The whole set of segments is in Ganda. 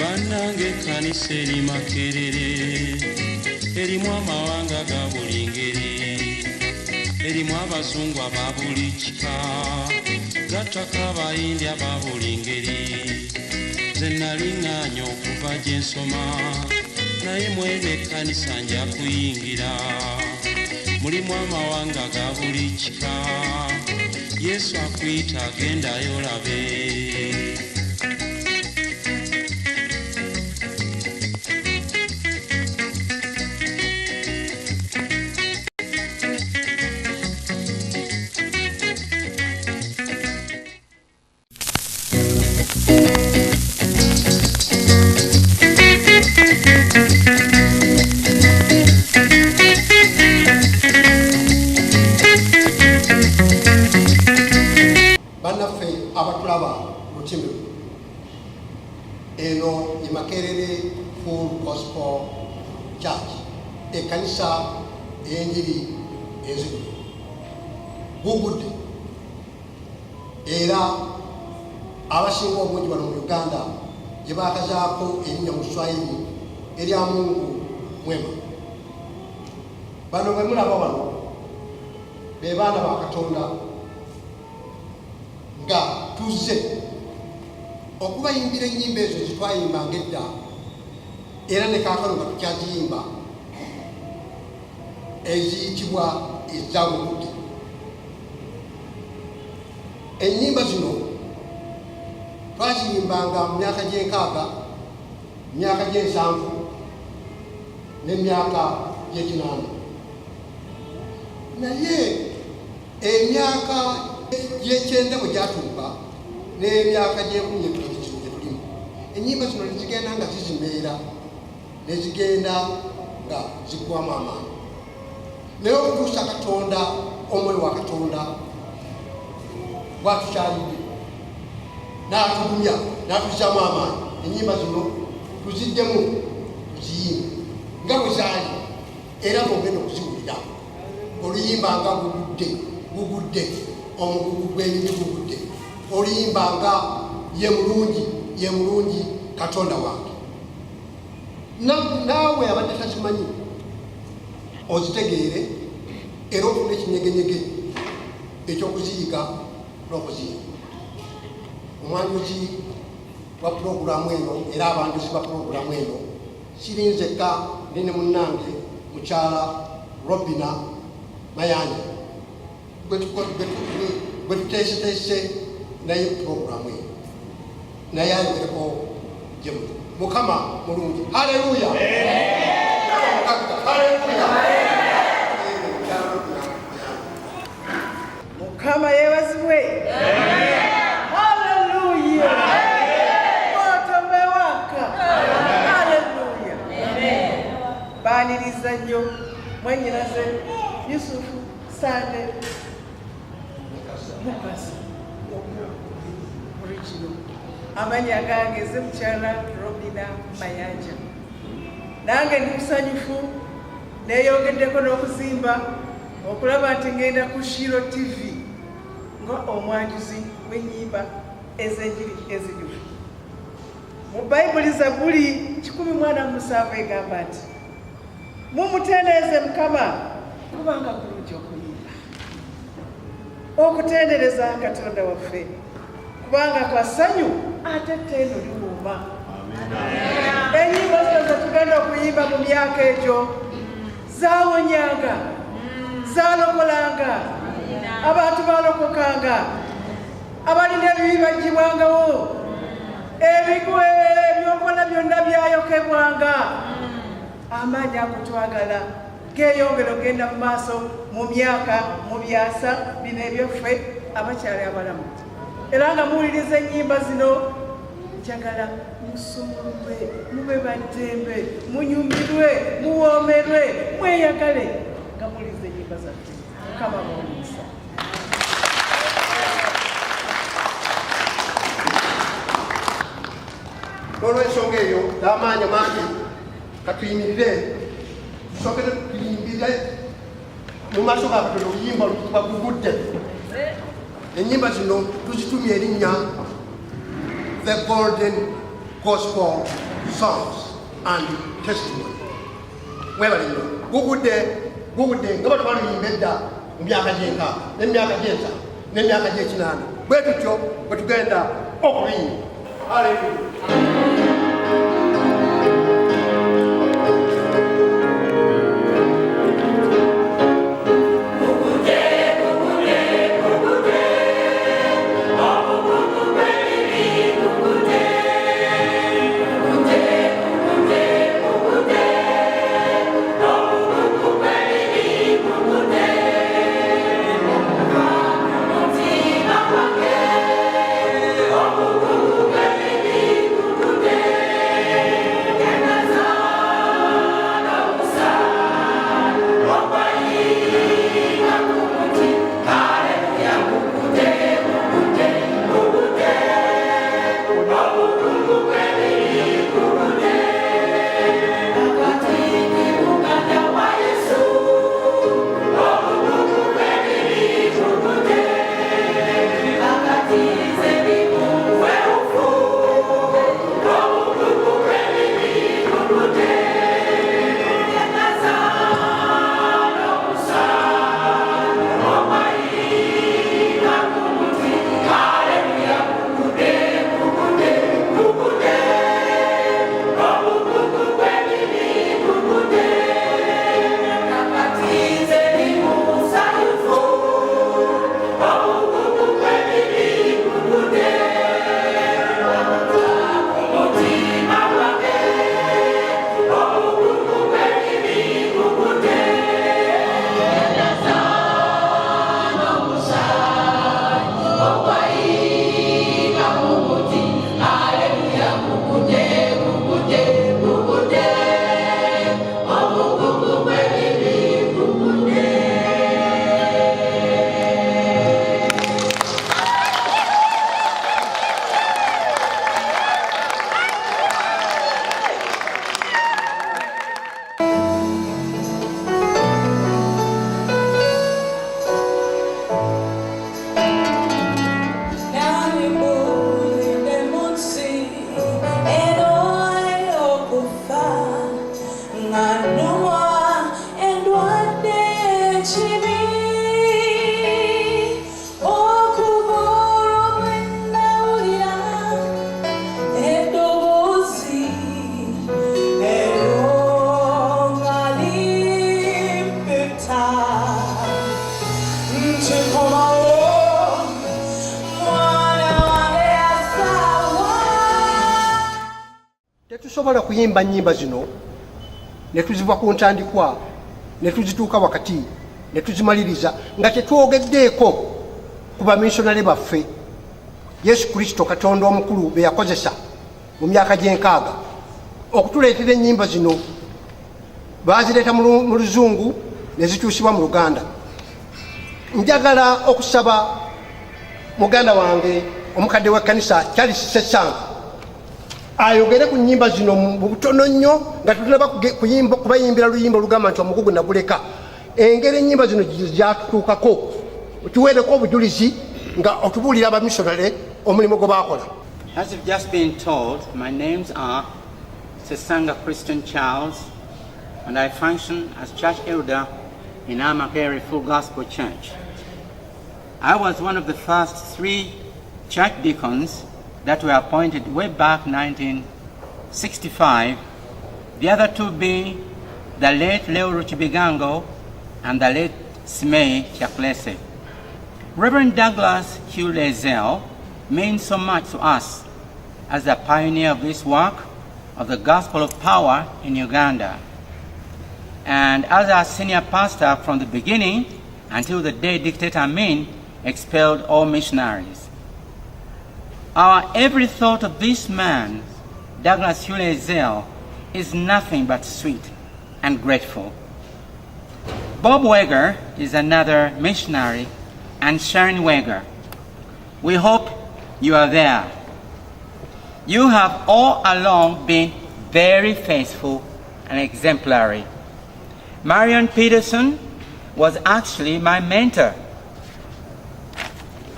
Bannange ekkanisa eri Makerere erimu amawanga ga buli ngeri, erimu abazungu aba buli kika, gattako abayindi aba buli ngeri. Nze naliŋŋaanya okuva gye nsoma, naye mu eno ekkanisa nja kuyingira. Mulimu amawanga ga buli kika, Yesu akuyita agendayo olabe. Eno MAKERERE Full Gospel Church, Ennyimba Ez'Enjiri Ey'Amaanyi. Bugudde era abasinga obungi bano mu Uganda gye baakazaako erinnya mu Swahili erya Mungu mwema. Bano bwe mulaba wano be baana ba Katonda nga tuzze okubayimbira ennyimba ezo zitwayimbanga edda era ne kaakano nga tukyaziyimba eziyitibwa ez'Abugudde. Ennyimba zino twaziyimbanga mu myaka gy'enkaaga, myaka gy'ensanvu n'emyaka gy'ekinaana. Naye emyaka gy'ekyenda bwe gyatuuka n'emyaka gy'enkumi gye tulimu, ennyimba zino ne zigenda nga zizimeera, ne zigenda nga ziggwamu amaanyi. Naye okutuusa Katonda, Omwoyo wa Katonda bw'atukyalidde n'atugumya n'atuzzaamu amaanyi, ennyimba zino tuziddemu tuziyimbe nga bwe zaali era ng'ogenda okuziwulira. Oluyimbanga gugudde, omugugu gw'enyini gugudde. Oluyimbanga ye mulungi Katonda wange. Naawe abadde tazimanyi ozitegeere era ofune ekinyegenyege ekyokuziyiga n'okuziyimba. Omwanjuzi wa pulogulaamu eno era abanjuzi ba pulogulaamu eno siri nzekka, ndi ne munnange mukyala Robina Mayanja gwe tuteeseteese naye pulogulaamu eno naye ayogereko gye muli. Mukama mulungi. Haleluya! Mukama yeebazibwe. Haleluya! Otomewaka. Haleluya! Baaniriza nnyo mwennyinaze Yusufu Sande Mukasa original. Amannya gange ze mukyala Robina Mayanja. Nange ndi musanyufu neeyogeddeko n'okuzimba okulaba nti ngenda ku Shiro TV nga omwanjuzi w'ennyimba ez'enjiri ezijjuvu. Mu Bayibuli Zabbuli 1:7 egamba nti mumutendereze Mukama kubanga kulungi okuyimba. Okutendereza Katonda waffe kubanga kwa ssanyu ate ttendo liwuuma. Ennyimba zino ze tugenda okuyimba mu myaka egyo zaawonyanga, zaalokolanga, abantu baalokokanga, abalina ebibi baggibwangawo, ebigwe ebyokola byonna byayokebwanga. Amaanyi agotwagala geeyongera ogenda mu maaso mu myaka, mu byasa bino ebyaffe abakyali abalamu. Era nga muwuliriza ennyimba zino, njagala musumulwe, mube baddembe, munyumirwe, muwoomerwe, mweyagale nga muwuliriza ennyimba zaffe. Mukama bamuliisa. N'olw'ensonga eyo n'amaanyi mangi Katuyimirire tusokere tuyimbire mu maaso ga Katonda oluyimba oluyitibwa Gugudde. Ennyimba zino tuzitumye erinnya the golden gospel songs and testimony. Mwebale nnyo Gugudde nga bano baluyimba edda mu myaka gy'enkaaga n'emyaka gy'ensatu n'emyaka gy'ekinaana bwe tutyo bwe tugenda okuluyimba. Haleluya. Tetusobola kuyimba nnyimba zino ne tuziva ku ntandikwa ne tuzituuka wakati ne tuzimaliriza nga tetwogeddeeko ku bamissionary baffe Yesu Kristo Katonda omukulu be yakozesa mu myaka gy'enkaaga okutuleetera ennyimba zino. Baazireeta mu Luzungu ne zituusibwa mu Luganda. Njagala okusaba muganda wange omukadde w'ekkanisa Charles Sesanga ayogere ku nnyimba zino mu butono nnyo nga tutunaba kubayimbira luyimba olugamba nti omugugu naguleka. Engeri ennyimba zino gyatutuukako tuweereko obujulizi nga otubuulira abamissionary omulimu gwe baakola. As you've just been told, my names are Sesanga Christian Charles, and I function as church elder in our MAKERERE Full Gospel Church. I was one of the first 3 church deacons that were appointed way back 1965, the other 2 being the late Leo Ruchibigango and the late Simei Chaklese. Reverend Douglas HUGH LAYZELL means so much to us as the pioneer of this work of the gospel of power in Uganda, and as our senior pastor from the beginning until the day Dictator Amin expelled all missionaries. Our every thought of this man, Douglas HUGH LAYZELL, is nothing but sweet and grateful. Bob Weger is another missionary, and Sharon Weger. We hope you are there. You have all along been very faithful and exemplary. Marion Peterson was actually my mentor.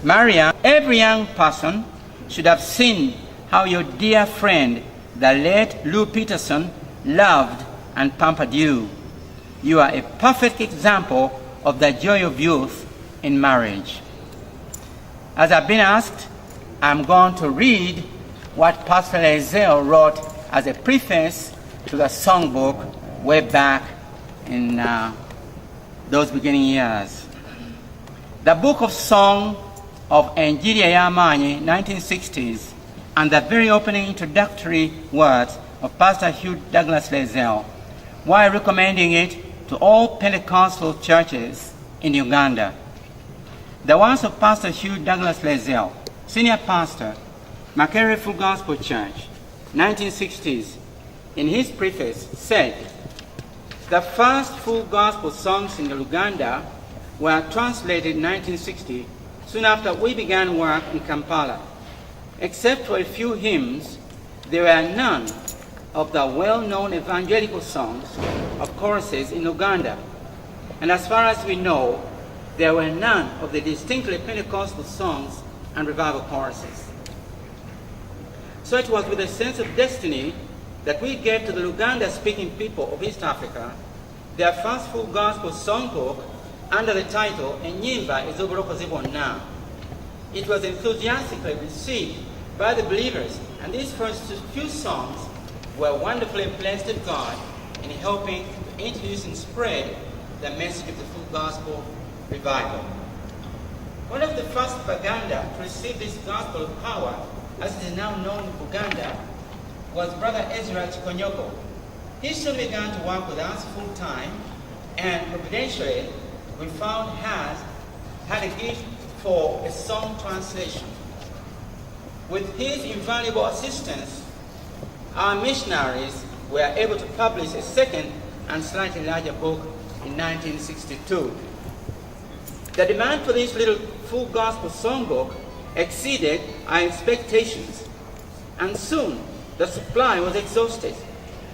Marion, every young person should have seen how your dear friend, the late Lou Peterson, loved and pampered you. You are a perfect example of the joy of youth in marriage. As I've been asked, I'm going to read what Pastor Layzell wrote as a preface to the songbook way back in those beginning years. The Book of Song of Ennyimba Ez'Enjiri Ey'Amaanyi, 1960s, and the very opening introductory words of Pastor HUGH DOUGLAS LAYZELL, while recommending it to all Pentecostal churches in Uganda. The words of Pastor HUGH DOUGLAS LAYZELL, Senior Pastor, MAKERERE Full Gospel Church, 1960s, in his preface said, "The first full gospel songs in Uganda were translated in 1960, soon after we began work in Kampala. Except for a few hymns, there were none of the well-known evangelical songs of choruses in Uganda. And as far as we know, there were none of the distinctly Pentecostal songs and revival choruses. So it was with a sense of destiny that we gave to the Luganda-speaking people of East Africa their first full gospel songbook under the title Ennyimba Ez'Enjiri. It was enthusiastically received by the believers, and these first few songs were wonderfully blessed of God in helping to introduce and spread the message of the full gospel revival. One of the first Baganda to receive this gospel of power, as it is now known in Uganda, was Brother Ezra Chikonyoko. He soon began to work with us full-time, and providentially, we found had a gift for a song translation. With his invaluable assistance, our missionaries were able to publish a second and slightly larger book in 1962. The demand for this little full gospel songbook exceeded our expectations, and soon the supply was exhausted.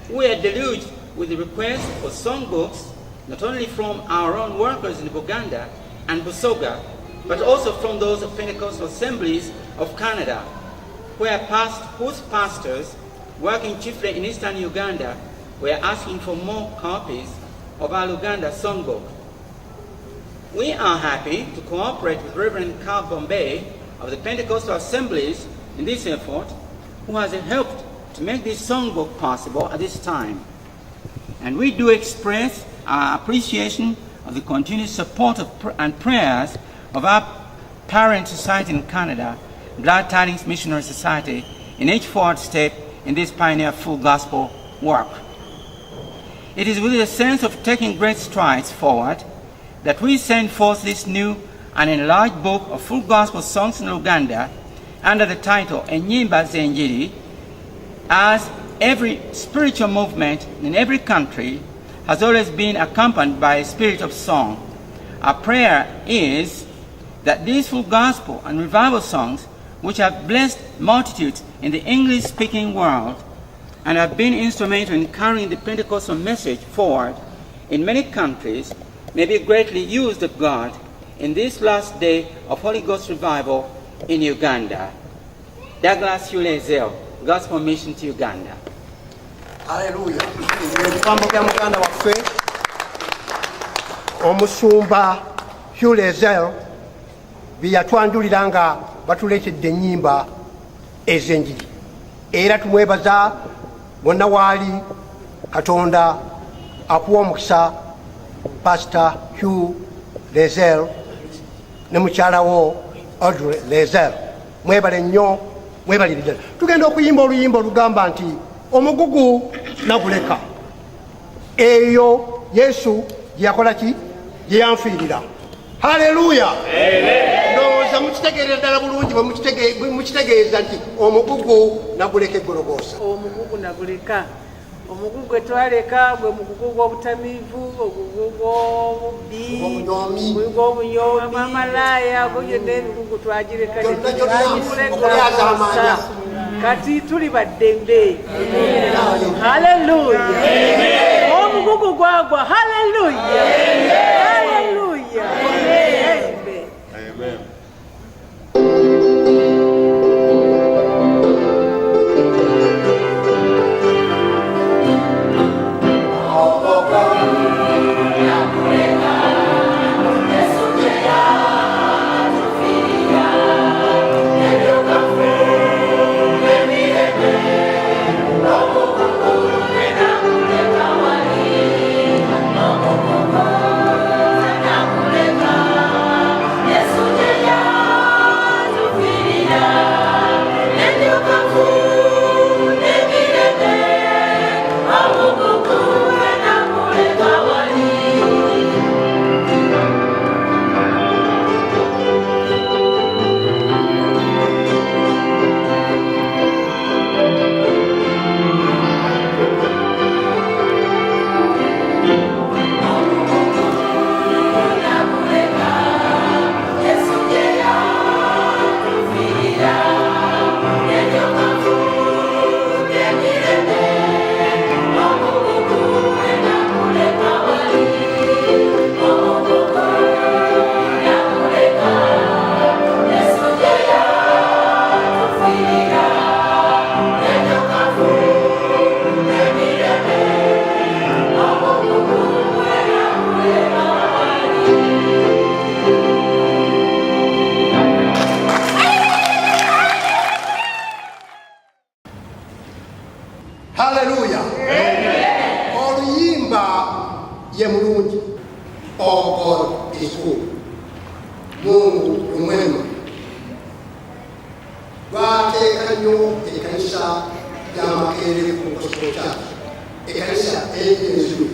We were deluged with the requests for songbooks, not only from our own workers in Buganda and Busoga, but also from those of Pentecostal assemblies of Canada, whose pastors, working chiefly in eastern Uganda, were asking for more copies of our Uganda songbook. We are happy to cooperate with Reverend Carl Bombay of the Pentecostal assemblies in this effort, who has helped to make this songbook possible at this time. And we do express our appreciation of the continued support and prayers of our parent society in Canada, Glad Tidings Missionary Society, in each forward step in this pioneer full gospel work. It is with a sense of taking great strides forward that we send forth this new and enlarged book of full gospel songs in Uganda under the title Ennyimba Ez'Enjiri, as every spiritual movement in every country has always been accompanied by a spirit of song. Our prayer is that these full gospel and revival songs, which have blessed multitudes in the English-speaking world and have been instrumental in carrying the Pentecostal message forward in many countries, may be greatly used of God in this last day of Holy Ghost revival in Uganda. Douglas HUGH LAYZELL, Gospel Mission to Uganda. Hallelujah. Ebigambo bya muganda waffe omusumba HUGH LAYZELL bye yatwanjulira nga batuleetedde ennyimba ez'enjiri, era tumwebaza bonna waali Katonda akuwa omukisa Pastor HUGH LAYZELL ne mukyalawo AUDREY LAYZELL. Mwebale nnyo, mwebalire ddala. Tugenda okuyimba oluyimba olugamba nti omugugu naguleka. Eyo Yesu gye yakola ki? Gye yanfiirira. Haleluya! Ndowooza mukitegeera ddala bulungi bwe mukitegeeza nti omugugu naguleka eggologoosa. Omugugu naguleka. Omugugu gwe twaleka gwe mugugu gw'obutamiivu, omugugu gw'obubbi, omugugu gw'obunyomi, amamalaaya, gwe yonna emigugu twagireka kati tuli baddembe. Haleluya! omugugu gwagwa. Hallelujah. Hallelujah. Amen. Amen. Hallelujah. Amen. Oluyimba ye mulungi. Oh, God is good. Mungu mwema. Bateeka nnyo ekkanisa ya Makerere Full Gospel Church. Ekkanisa ey'enjiri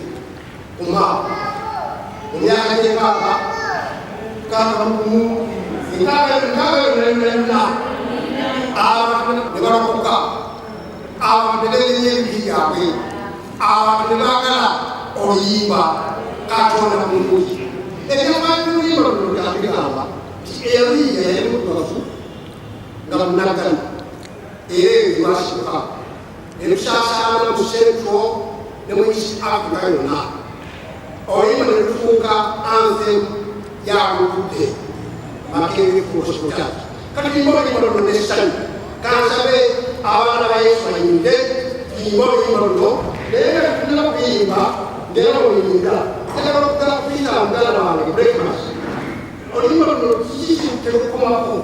kumaawo. Mu myaka gy'ekaaga mu nkaaga abantu ne balokoka. Abantu ne beerenya emibiri gyabwe. Abantu ne baagala oluyimba Katonda mulungi. Ebyamaanyi oluyimba luno byabigamba nti Eriya yali muddugavu nga munaggana era ebyo byasituka ne tusaasaana mu Central ne mu East Africa yonna. Oluyimba ne lufuuka anthem yalugudde Makerere Full Gospel Church. Kati tuyimba oluyimba luno n'essanyu. Kansabe abaana ba Yesu bayimbe tuyimba oluyimba luno naye nga tutera kuyimba ngera oluyimba njagala okugala kuyita muganda wange breakfast. Oluyimba luno kiki terukomako?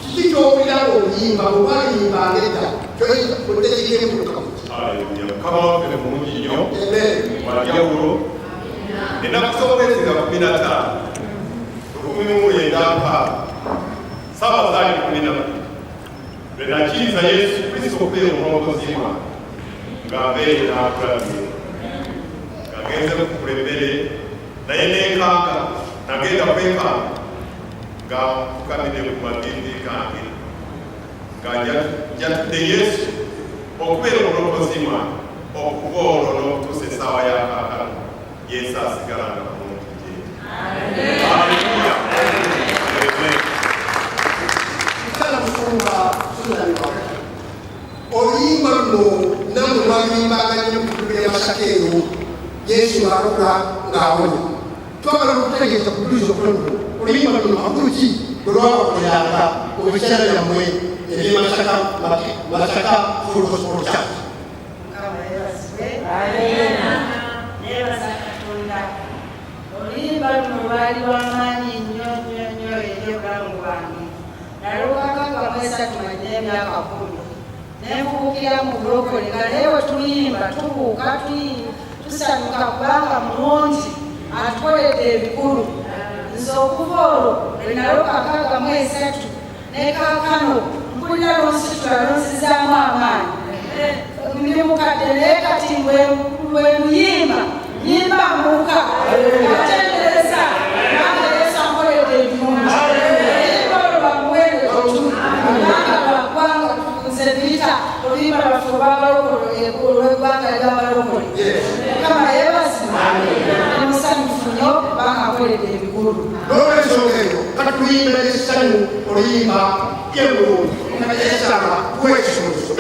Kiki kyowulira oluyimba oba luyimba ngedda kyotekigembulukamu. Mukama waffe mulungi nnyo wanjawulo. Ennaku z'omwezi nga 15 1996 Ssaabazaali 12 lwe nakkiriza Yesu Kristo okubeera omulokozi wange nga mbeere n'akulabye nga genze kugula emmere naye n'enkanga nagenda kwekanga nga fukamidde ku madindi gange nga njatudde Yesu okubeera omulokozi wange okuva olwo n'okutuusa essaawa ya kaakano Yesu asigala nga mulungi gye. Haleluya. Oluyimba luno namwe lwaluyimbaganye mu bitundu by'Amasaka eyo Yesu alokola ng'awonya. Twagala okutegeeza ku bujulizi obutono oluyimba luno amakulu ki lwe lwabakolanga mu biseera byammwe eby'Masaka Full Gospel Church. Oluyimba luno lwali lw'amaanyi nnyo nnyo nnyo eri obulamu bwange. Nalukakanga mu 3 n'emyaka 10. Nenvubukira mu bulokole nga naye we tuyimba tubuuka tusanyuka kubanga mulungi atukoledde ebikulu. Nze okuva olwo lwe nalukakanga mu 3 ne kaakano mpulira lonsitula lonsizaamu amaanyi. Ndi mukadde naye kati bwe luyimba yimba mbuka atendereza nanga Yesu ankoledde ebirungi. Yimba olwo bamuweere otu nanga lwaggwanga tukunze biyita oluyimba lwaffe olw'eggwanga ly'abalokole. Mukama yeebazibwe ndi musanyufu nnyo kubanga ankoledde ebikulu. N'olw'ensonga eyo kati tuyimba n'essanyu oluyimba ly'ebulungi Yesu aba kuwa ekisumuluzo.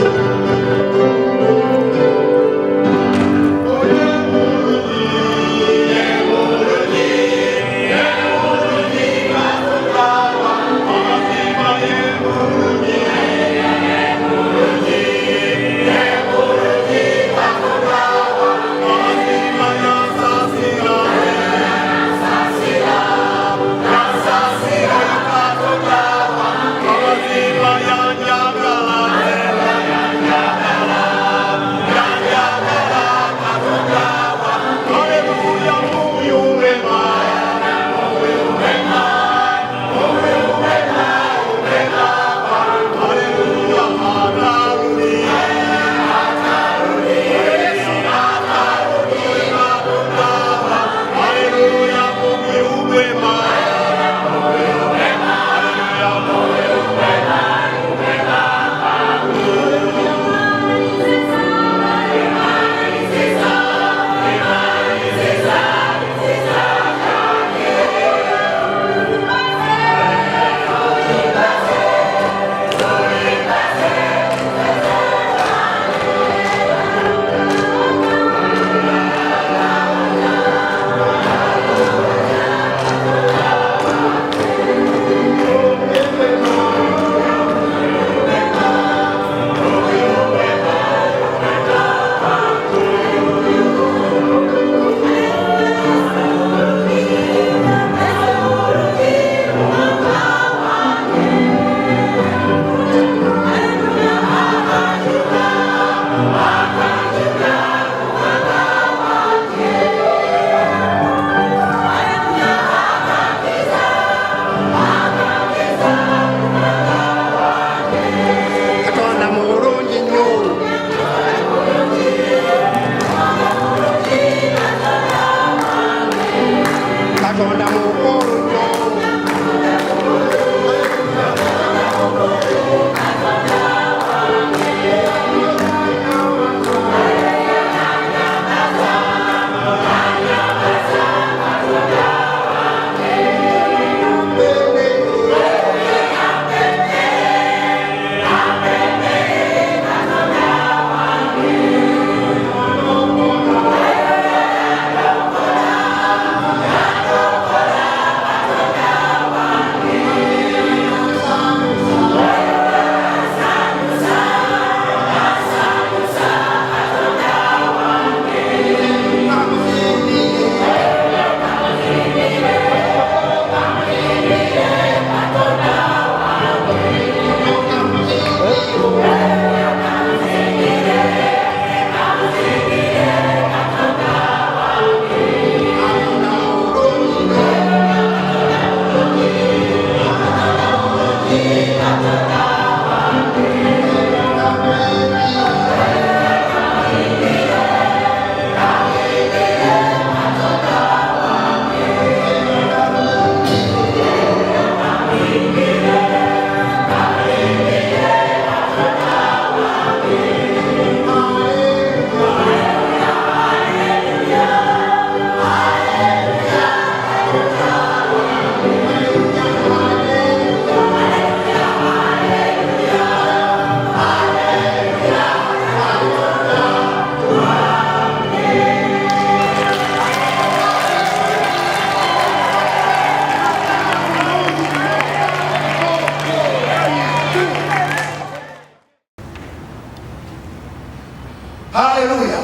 Haleluya.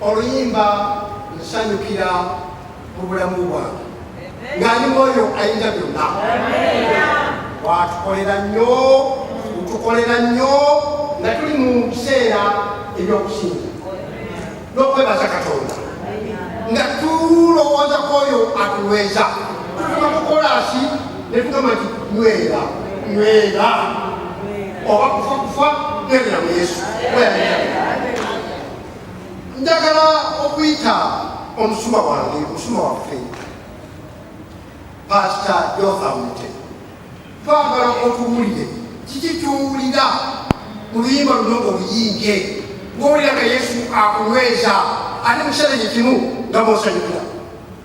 Oluyimba nsanyukira mu bulamu bwange ng'ali mwoyo ayinza byonna. Watukolera nnyo, tukolera nnyo nga tuli mu kiseera eby'okusinza n'okwebaza Katonda nga tulowooza k'oyo atunyweza. Tutuka ku kolasi ne tugamba nti nywera nywera oba kufa kufa nywera mu Yesu. Njagala okuyita omusumba wange, omusumba waffe Pastor HUGH. Twagala otuwulire kiki ky'owulira mu luyimba luno ng'oluyinge ng'owulira nga Yesu akunyweza ate mu kiseera kye kimu nga mw'osanyukira.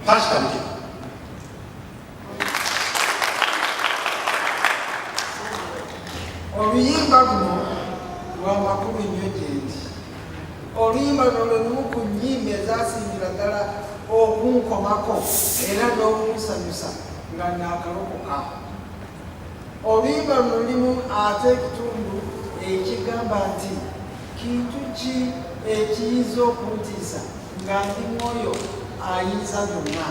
Pastor Mike. Oluyimba luno lwa makulu nnyo gye ndi. Oluyimba luno lwe lumu ku nnyimba ezasingira ddala okunkomako era n'okunsanyusa nga naakalokoka. Oluyimba luno lulimu ate ekitundu ekigamba nti kintu ki ekiyinza okuntiisa nga ndi mwoyo ayinza byonna.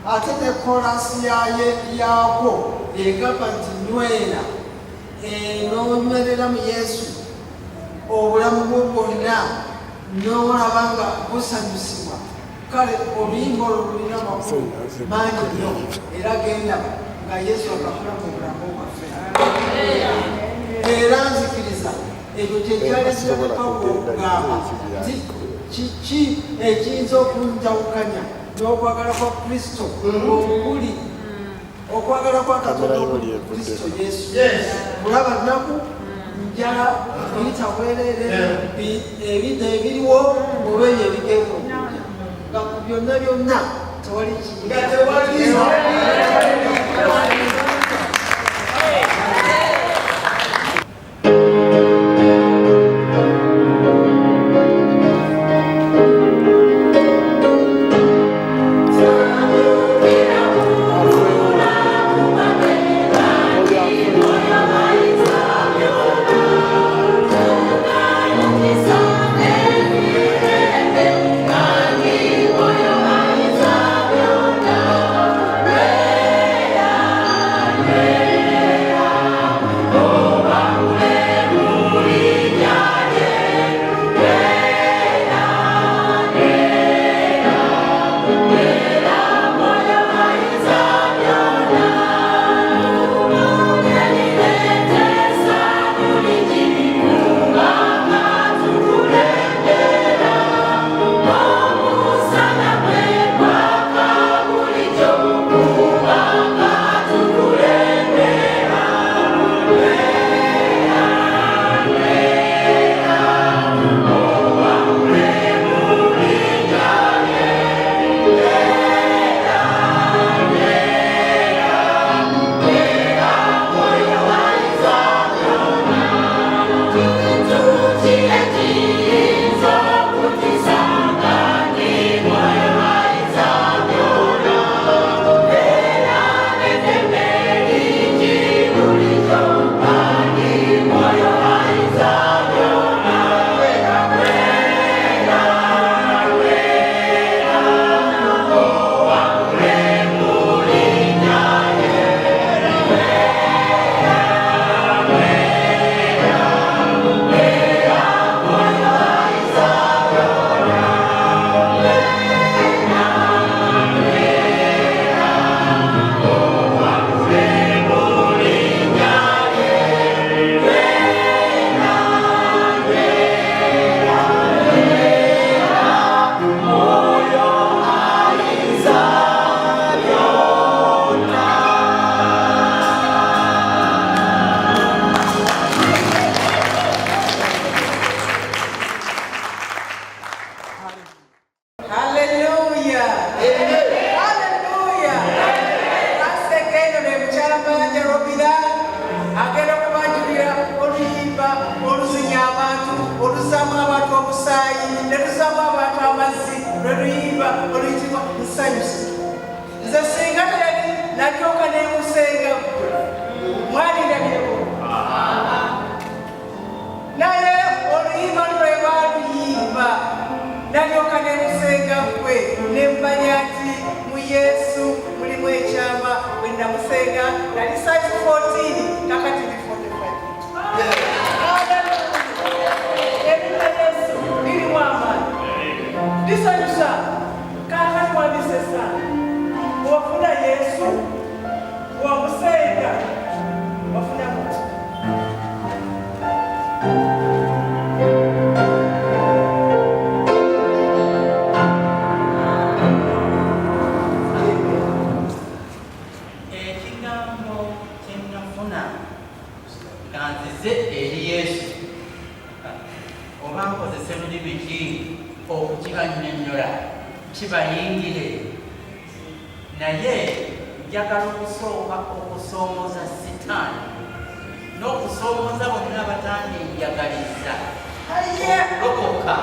Ate ne kolasi yaakwo egamba nti nywera n'onywerera mu Yesu obulamu bwo bwonna n'olaba nga busanyusibwa. Kale oluyimba olwo lulina amakulu mangi nnyo era gendaba nga Yesu akakula mu bulamu bwaffe. Era nzikiriza ekyo kyekyalesera Pawulo okugamba nti kiki ekiyinza okunjawukanya n'okwagala kwa Kristo okuli okwagala kwa Katonda okuli Kristo Yesu. Mulaba nnaku njala ebitaweerere ebintu ebiriwo oba ebyo ebigenda okujja nga ku byonna byonna tewali kiyinza. Naye oluyimba lwe wammwe ne mmanya nti mu Yesu mulimu ekyama bwe namusenga nali size 14 kakati ndi 45. Ebintu Yesu birimu amaanyi. Disanyusa kakati wandisesa wafuna Yesu wamusenga wafuna muti. Ekigambo kye nafuna nga nzize eri Yesu oba nkozese lulimi ki okukibannyonnyola kibayingire, naye njagala okusooka okusoomooza Sitaani n'okusoomooza bonna abatandenjagaliza okulokoka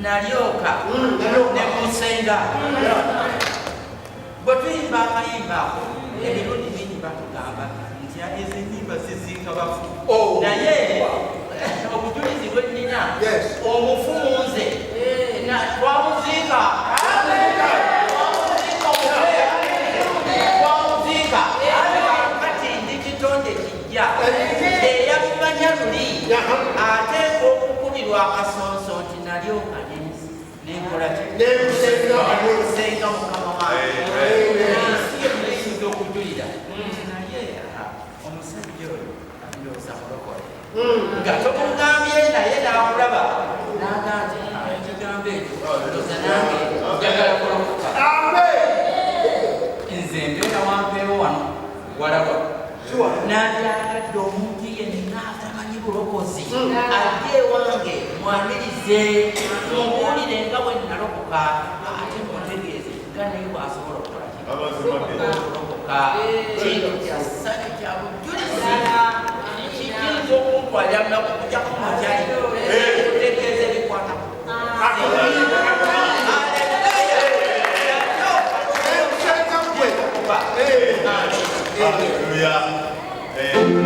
nalyoka ne musenga. Bwe tuyimba akayimba ako emirundi mingi batugamba nti ezo ennyimba ziziika bafu, naye obujulizi bwe nnina omufu mu nze twamuziika kati ndi kitonde kijja eyabimanya luli ateeka okukubirwa akasonso nti nalyoka nenkola kisenga mukama wange ensi yeyinza okujulira naye omusajja oyo ndowooza mulokole nga tomugambye naye n'akulaba n'aga nti ekigambo ekyo ndowooza nange njagala kulokoka. Nze mbeera wampeewo wano walaba n'andyagadde omuntu yenna atamanyi bulokozi ajje ewange mwanirize mumuwulire nga bwe nalokoka ate mutegeeze nga naye bw'asobola okulokoka. Kintu kya ssanyu kya bujulizi kiyinza okuntwalira munaku kujjako mukyali kutegeeza ebikwatako. Hallelujah. Oh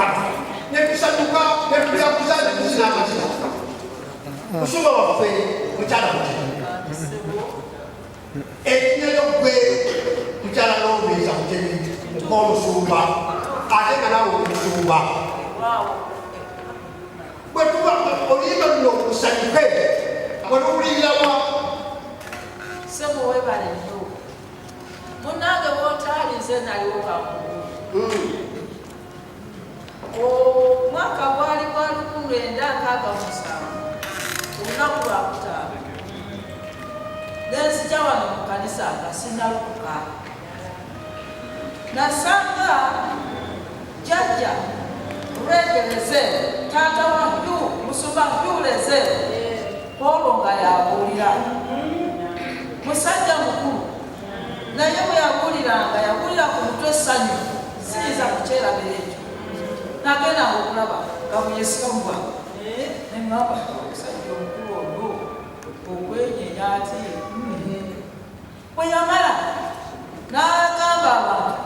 Mukama ne tusanyuka ne tuyakuza ne tusina amazina kusumba waffe mukyala muti ekinyero gwe mukyala n'obuliza mutebi mukomusumba ate nga nawe omusumba bwe tuba oluyimba luno okusanyuke olowulirirawa sebo webale nnyo munange bwotaalinze naliwo kankulu omwaka gwali gwa 1967 olunaku lwakutaano nenzija wano mu kanisa nga sinnalukuka nasanga jjajja lwegereze taata wa musumba Hyuleze Polo nga yabuulira musajja mukulu naye bwe yabuuliranga yabulira ku mutwe essanyu siyinza kukyerabira ekyo nagenda okulaba nga buyesikamu bwange nemwaba omusajja omukulu olwo okwenyenya ati bwe yamala n'agamba abantu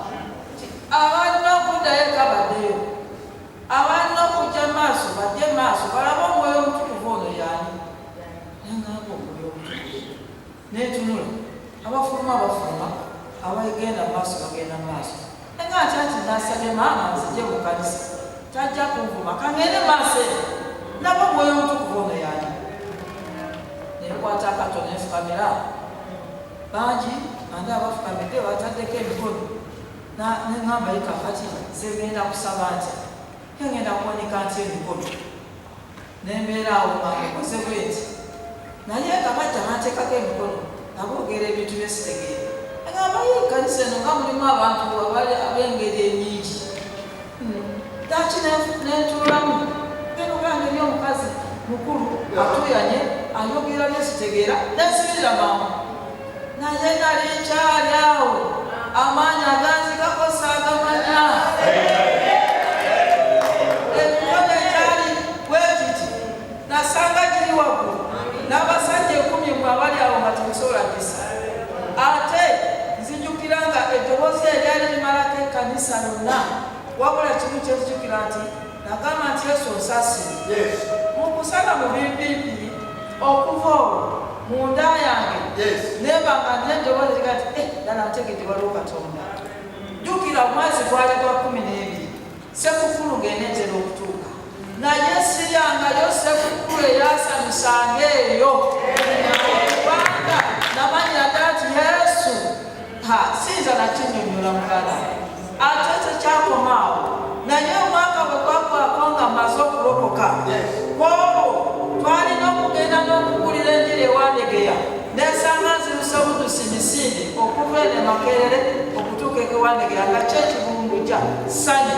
abalina okuddayo ekabaddeyo abalina okujja maaso bajje maaso balaba omwoyo omutukuvu ono yaani nengamba omwoyo omutukuvu netunula abafuluma bafuluma abagenda maaso bagenda maaso nenga ati nasabye maama nzije mu kanisa tajja kunvuma kangende maaso naba omwoyo omutukuvu ono yaani nenkwata akatono enfukamira bangi andi abafukamidde bataddeko emikono nengamba yikakati zegenda kusaba ntya kengenda kuwanika nti emikono nembeera awo ngamukoze bweti naye kabajja nateekako emikono naboogera ebintu byesitegeera agamba ye kanisa eno nga mulimu abantu ab'engeri enyingi daki nentuulamu genogange eri omukazi mukulu atuyanye ayogera byesitegeera nensibirira maama naye nali nkyali awo amaanyi aganzikako saagamanya emikono ekyali bwekiti nasanga giri waggulu n'abasajja 10 abali awo nga temusobola gisa ate nzijukira nga eddoboozi eryali limalako ekkanisa lonna wabula kimu kyezijukira nti nagamba nti Yesu onsasire mu kusala mu bimbimbi okuva olwo munda yange nebanga nendoboozi liga nti ddala ntegedde waliwo Katonda jjukira omwezi gwali gwa 12 sekukulu ng'eneetera okutuuka naye siryangayo sekukulu eyasanyusanga eyo kubanga namanya ati Yesu siyinza nakinyonyola mukala ate tekyakomaawo naye omwaka bwe gwakwako nga mmaze okulokoka olwo twalina okugenda n'okugulira enjiri ewandegeya nesanga nziruse budusi misinde okuva ene Makerere okutuuka ekewandegeya nga kyekibungujja sanyu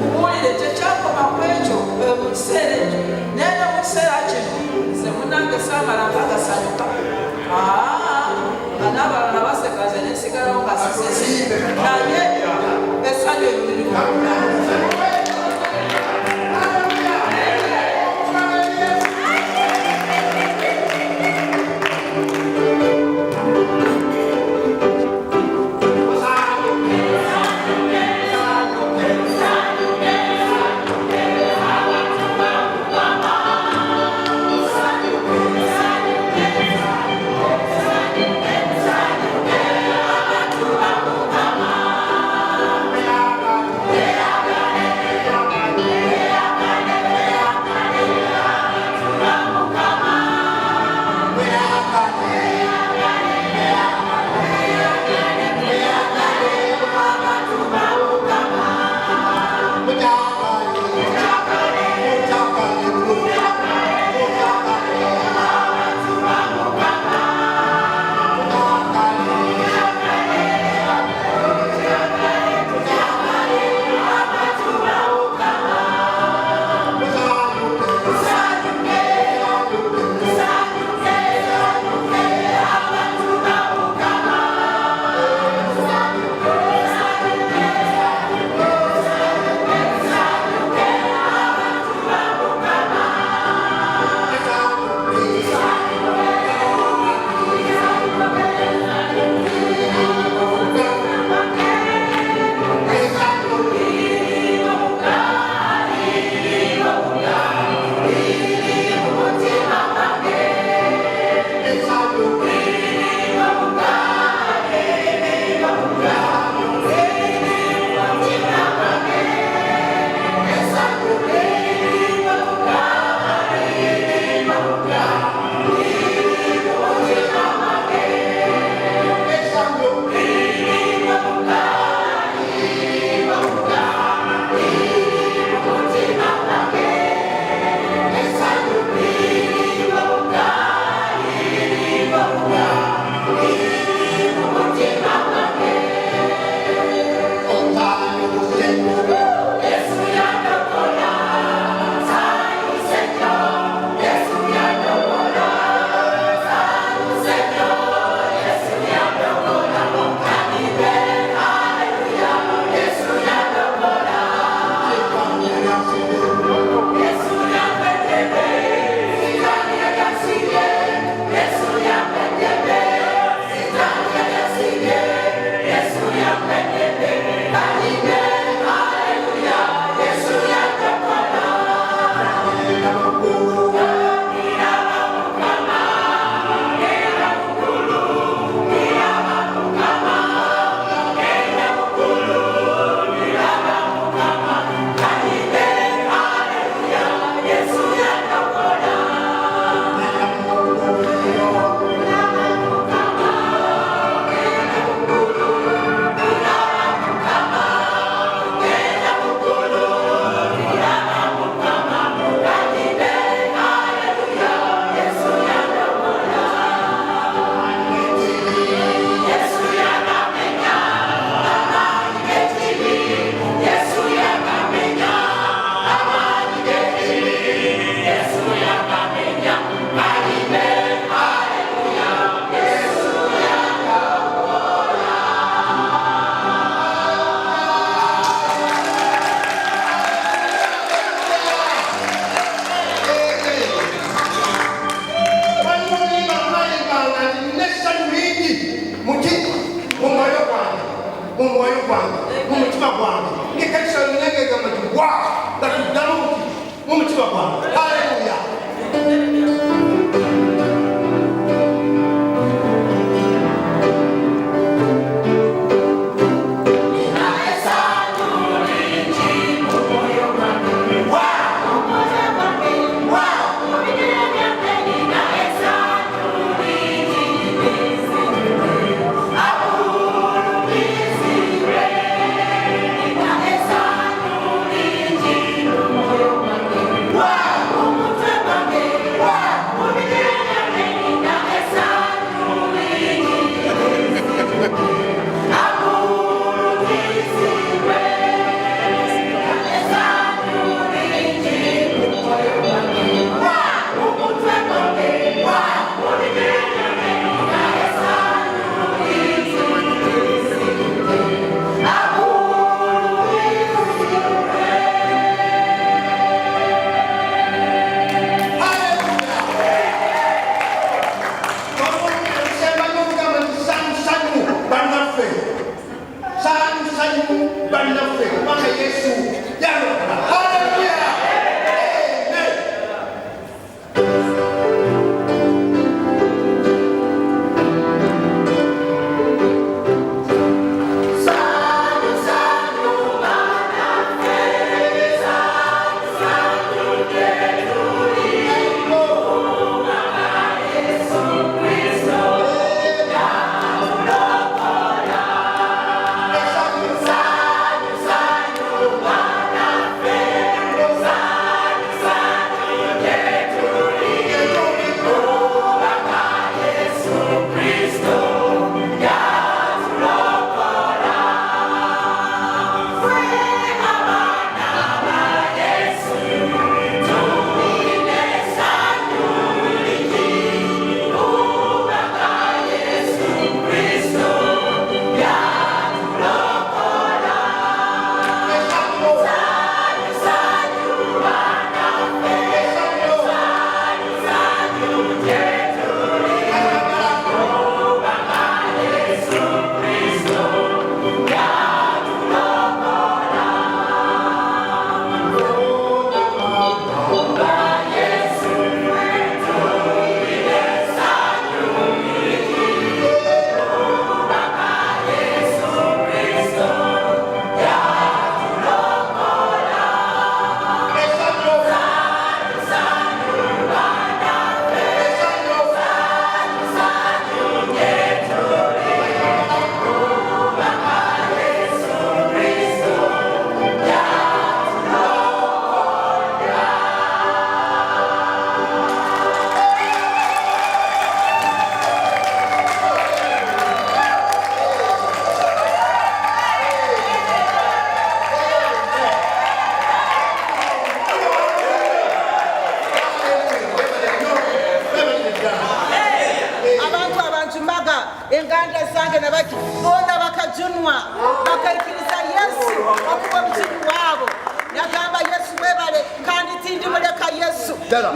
kubuulire tekyakoma ku ekyo mu kiseera ekyo naye ne mu kiseera kino nze munange saamala ngagasanyuka nga n'abalala basekaze nensigalawo nga sisesi naye essanyu ebiririmu Yeah. mu mwoyo gwange mu mutima gwange ng'ekkanisa yonnengegamba nti wa nga tuddamu nti mu mutima gwange. Haleluya.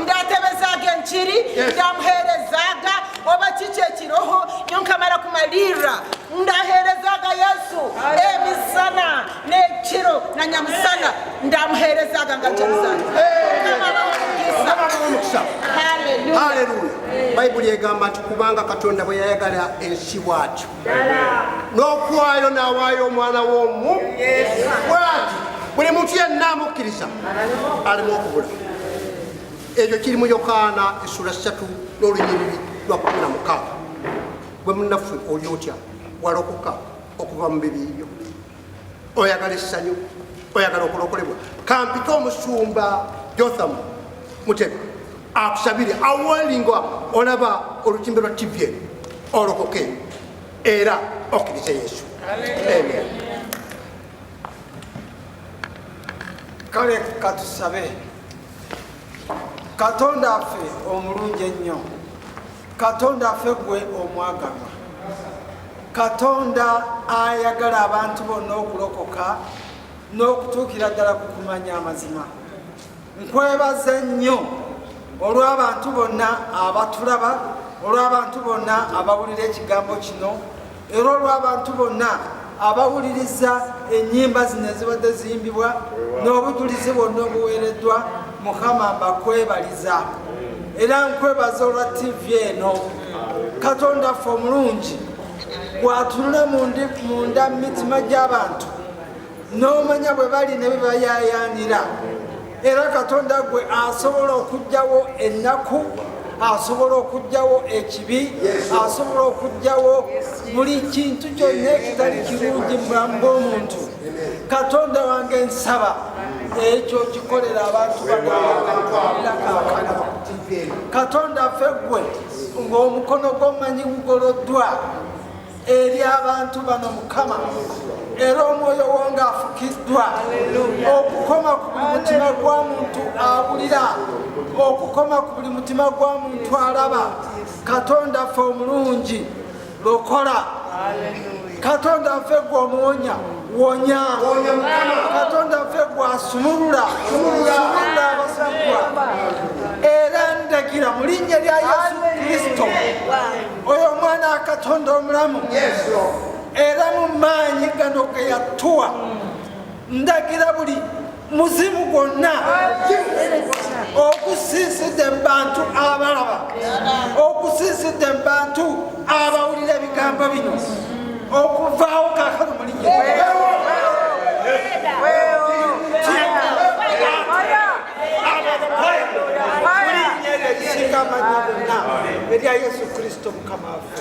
ndatebezaga enchiri ndamuherezaga oba kiki ekiroho nkamara kumalira ndaherezaga Yesu emisana n'ekiro na nyamusana ndamuherezaga nga Jerusalem. Haleluya. Bayibuli egamba nti kubanga Katonda bwe yayagala ensi bw'atyo n'okuwaayo n'awaayo omwana w'omu bw'ati buli muntu yenna amukkiriza alimu okubula. Ekyo kiri mu Yokaana essula 3 n'olunyiriri lwa 16. Bwe munnaffe oli otya walokoka okuva mu bibi byo, oyagala essanyu, oyagala okulokolebwa. Kampita omusumba Jothamu Mutego akusabire awelinga olaba olutimbe lwa TV olokoke era okkirize Yesu. Amen. Kale katusabe. Katonda affe omulungi ennyo, Katonda affe gwe omwagalwa, Katonda ayagala abantu bonna okulokoka n'okutuukira ddala ku kumanya amazima. Nkwebaza nnyo olw'abantu bonna abatulaba, olw'abantu bonna abawulira ekigambo kino, era olw'abantu bonna abawuliriza ennyimba zino ezibadde ziyimbibwa n'obujulizi bwonna obuweereddwa Mukama mbakwebaliza era nkwebaza olwa TV eno. Katonda ffe omulungi gwatunula munda mu mitima gy'abantu n'omanya bwe bali ne bye bayayaanira, era Katonda gwe asobola okuggyawo ennaku, asobola okuggyawo ekibi, asobola okuggyawo buli kintu kyonna ekitali kirungi mu bulamu bw'omuntu. Katonda wange nsaba ekyo kikolera abantu bano. Katonda ffe gwe ng'omukono gw'omanyi gugoloddwa eri abantu bano Mukama, era omwoyo wange afukiddwa okukoma ku buli mutima gwa muntu awulira, okukoma ku buli mutima gwa muntu alaba. Katonda ffe omulungi lokola. Katonda ffe gwe omuwonya wonya. Katonda ffe gwe asumulula abasajjwa. Era ndagira mu linnya lya Yesu Kristo oyo omwana wa Katonda omulamu, era mu maanyi gano ge yatuwa, ndagira buli muzimu gwonna ogusiisidde mu bantu abalaba, ogusiisidde mu bantu abawulira ebigambo bino, okuvaawo kaakano mu linnya erya Yesu Kristo Mukama waffe.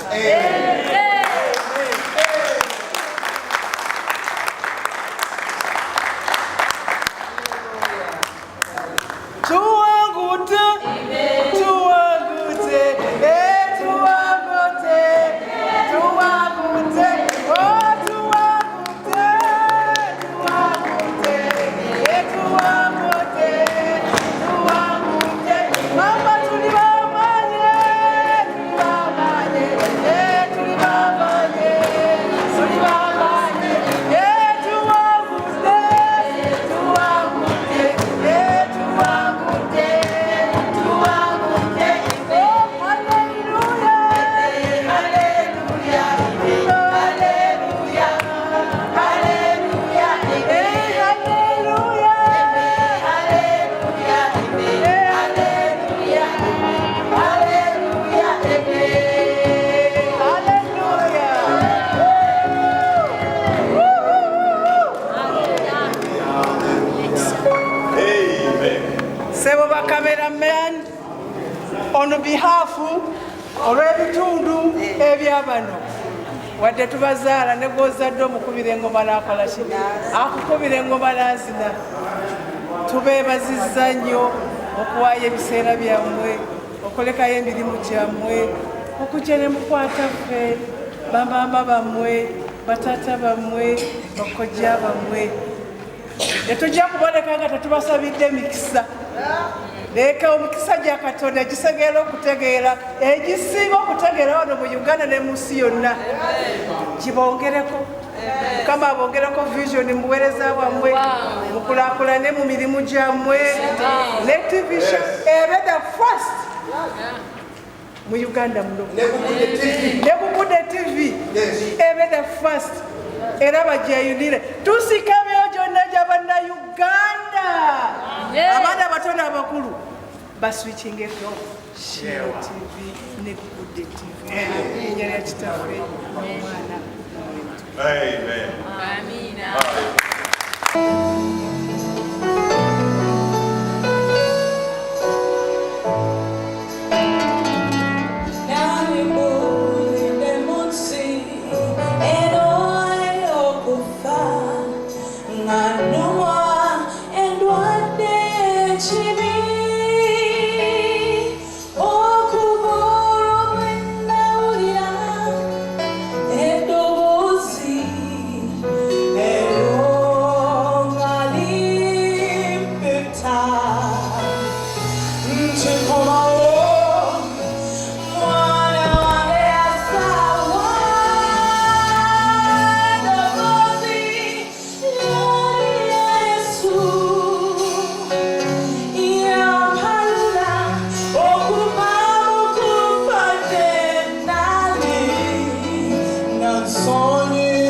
On behalf olw'ebitundu ebyabano wadde tubazaala ne gw'ozadde omukubira engoma n'akola ki akukubira engoma n'azina, tubeebazizza nnyo okuwaayo ebiseera byammwe, okolekayo emirimu gyammwe, okujja ne mukwataffe bamaama bammwe, bataata bammwe, bakojja bammwe. Tetujja kuboneka nga tetubasabidde mikisa. Leka omukisa gya Katonda gisegeera okutegeera egisinga okutegeera wano mu Uganda ne mu nsi yonna. Kibongereko, Mukama abongereko vision mu buweereza bwammwe, mukulaakulane mu mirimu gyammwe, ne TV show ebe the first mu Uganda muno, ne Bukude TV ebe the first, era bagyeyunire tusika emyoyo gyonna gy'abanna Uganda. Abaana abatono abakulu baswitchingeko Share TV ne Bukude TV. Erinnya lya kitaffe omwana. Amen. Amina. Sonny,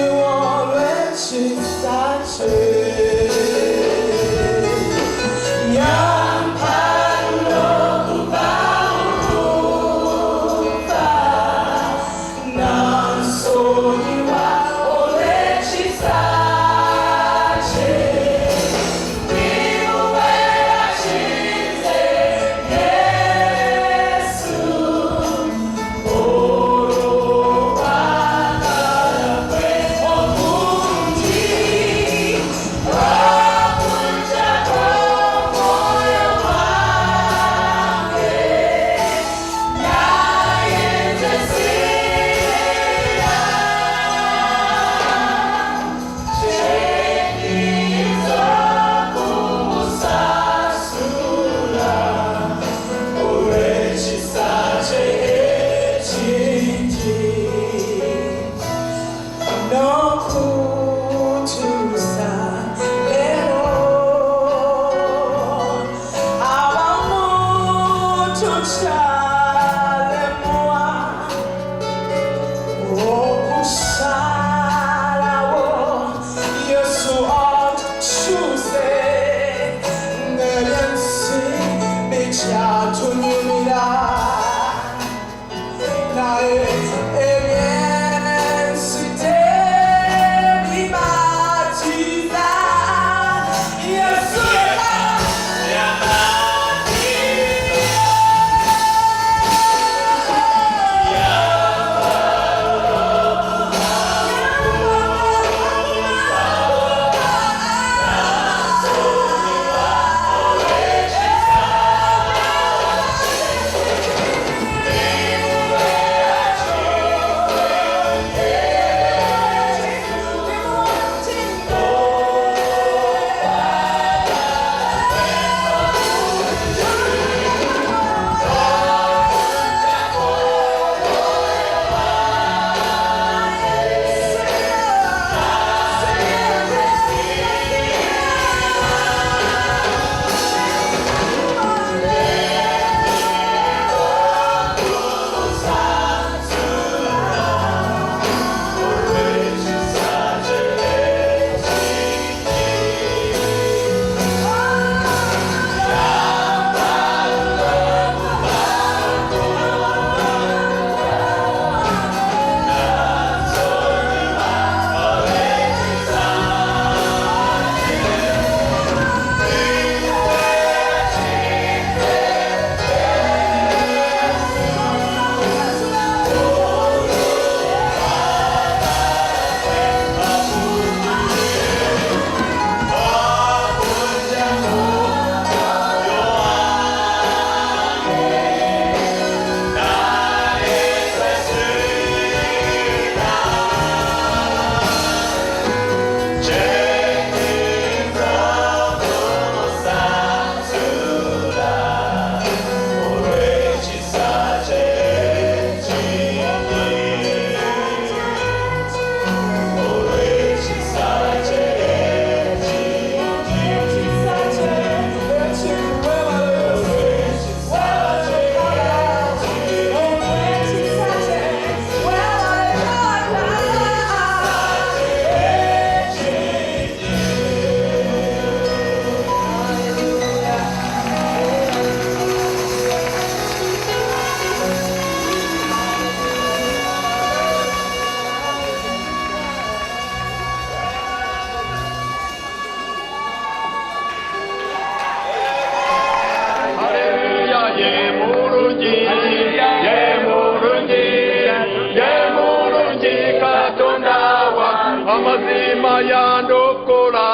amazima yandokola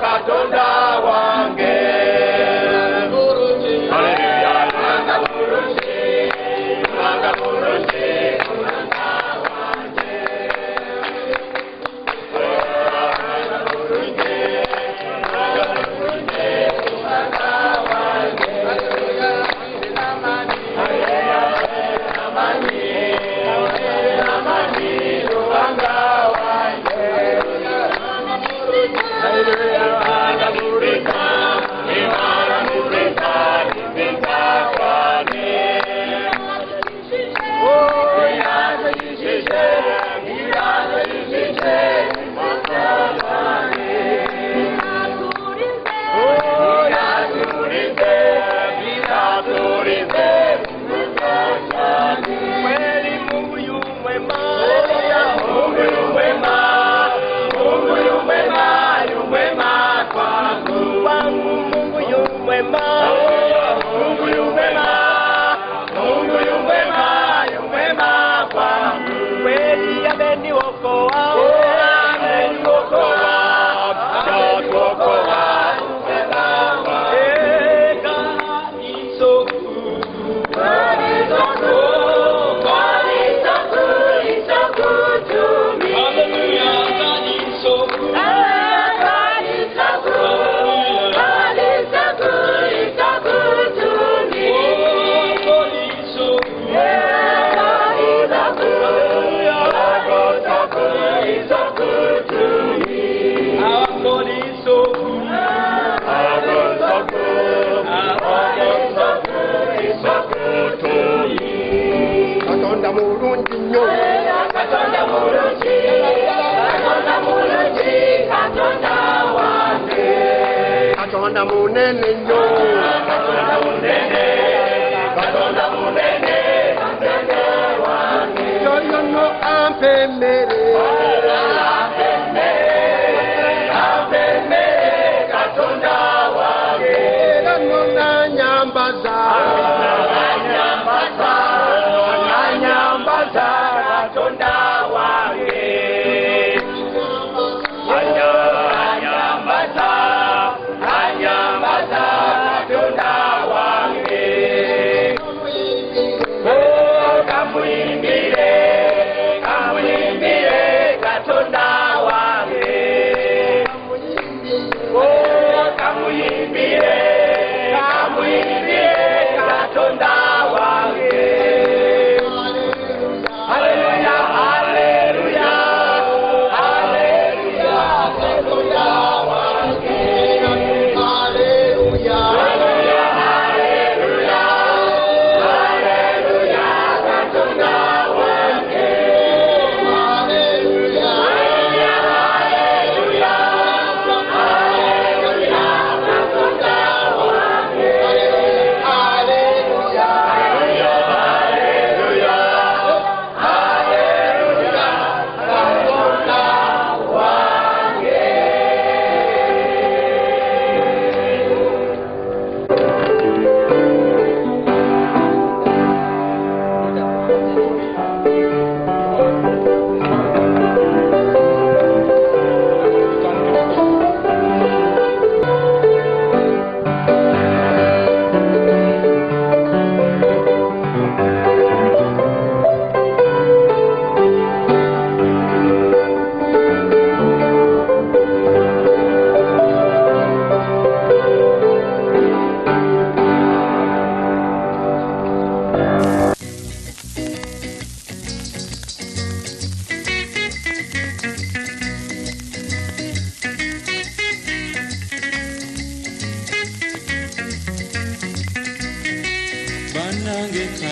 katonda wange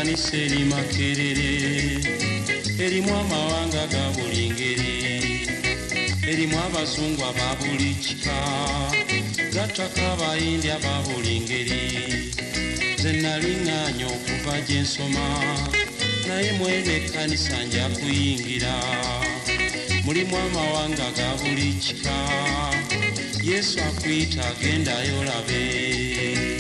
ekkanisa eri Makerere erimu amawanga ga buli ngeri, erimu abazungu aba buli kika, gattako abayindi aba buli ngeri. Nze naliŋŋaanya okuva gye nsoma, naye mweno ekkanisa nja kuyingira. Mulimu amawanga ga buli kika, Yesu akuyita agendayo olabe.